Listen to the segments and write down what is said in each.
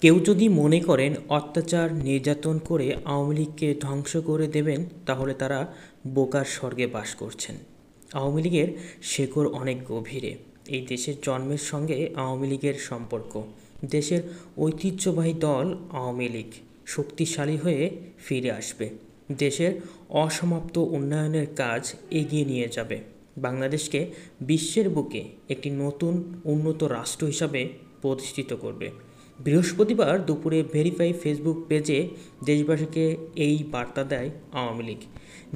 কেউ যদি মনে করেন অত্যাচার নির্যাতন করে আওয়ামী লীগকে ধ্বংস করে দেবেন, তাহলে তারা বোকার স্বর্গে বাস করছেন। আওয়ামী লীগের শেকড় অনেক গভীরে। এই দেশের জন্মের সঙ্গে আওয়ামী লীগের সম্পর্ক। দেশের ঐতিহ্যবাহী দল আওয়ামী লীগ শক্তিশালী হয়ে ফিরে আসবে। দেশের অসমাপ্ত উন্নয়নের কাজ এগিয়ে নিয়ে যাবে। বাংলাদেশকে বিশ্বের বুকে একটি নতুন উন্নত রাষ্ট্র হিসাবে প্রতিষ্ঠিত করবে। বৃহস্পতিবার দুপুরে ভেরিফাই ফেসবুক পেজে দেশবাসীকে এই বার্তা দেয় আওয়ামী লীগ।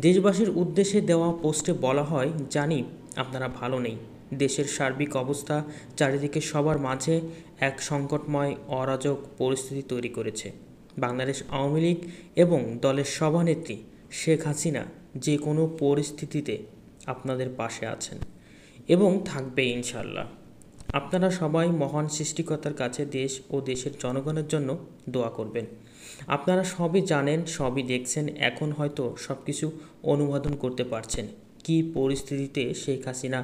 দেশবাসীর উদ্দেশ্যে দেওয়া পোস্টে বলা হয়, জানি আপনারা ভালো নেই। দেশের সার্বিক অবস্থা চারিদিকে সবার মাঝে এক সংকটময় অরাজক পরিস্থিতি তৈরি করেছে। বাংলাদেশ আওয়ামী লীগ এবং দলের সভানেত্রী শেখ হাসিনা যে কোনো পরিস্থিতিতে আপনাদের পাশে আছেন এবং থাকবে ইনশাল্লাহ। আপনারা সবাই মহান সৃষ্টিকর্তার কাছে দেশ ও দেশের জনগণের জন্য দোয়া করবেন। আপনারা সবই জানেন, সবই দেখছেন, এখন হয়তো সব কিছু অনুমোদন করতে পারছেন কী পরিস্থিতিতে শেখ হাসিনা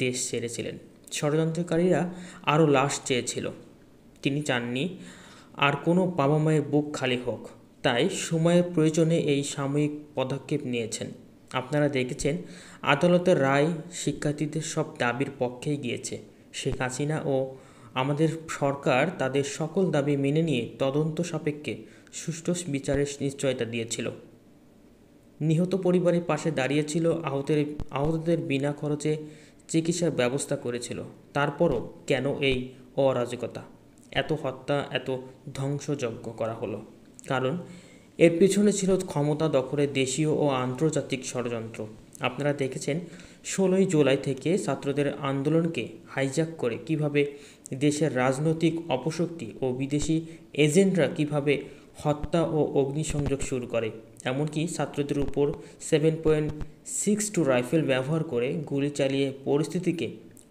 দেশ ছেড়েছিলেন। ষড়যন্ত্রকারীরা আরও লাশ চেয়েছিল, তিনি চাননি আর কোনো বাবা মায়ের বুক খালি হোক, তাই সময়ের প্রয়োজনে এই সাময়িক পদক্ষেপ নিয়েছেন। আপনারা দেখেছেন আদালতের রায় শিক্ষার্থীদের সব দাবির পক্ষেই গিয়েছে। শেখ হাসিনা ও আমাদের সরকার তাদের সকল দাবি মেনে নিয়ে তদন্ত সাপেক্ষে সুষ্ঠু বিচারের নিশ্চয়তা দিয়েছিল। নিহত পরিবারের পাশে দাঁড়িয়েছিল, আহতদের বিনা খরচে চিকিৎসার ব্যবস্থা করেছিল। তারপরও কেন এই অরাজকতা, এত হত্যা, এত ধ্বংসযজ্ঞ করা হলো? কারণ এর পিছনে ছিল ক্ষমতা দখলের দেশীয় ও আন্তর্জাতিক ষড়যন্ত্র। আপনারা দেখেছেন 16ই জুলাই থেকে ছাত্রদের আন্দোলনকে হাইজ্যাক করে কিভাবে দেশের রাজনৈতিক অপশক্তি ও বিদেশি এজেন্টরা কিভাবে হত্যা ও অগ্নিসংযোগ শুরু করে। এমনকি ছাত্রদের উপর 7.62 রাইফেল ব্যবহার করে গুলি চালিয়ে পরিস্থিতিকে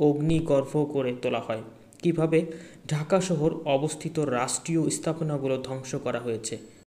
অগ্নিগর্ভ করে তোলা হয়। কিভাবে ঢাকা শহর অবস্থিত রাষ্ট্রীয় স্থাপনাগুলো ধ্বংস করা হয়েছে।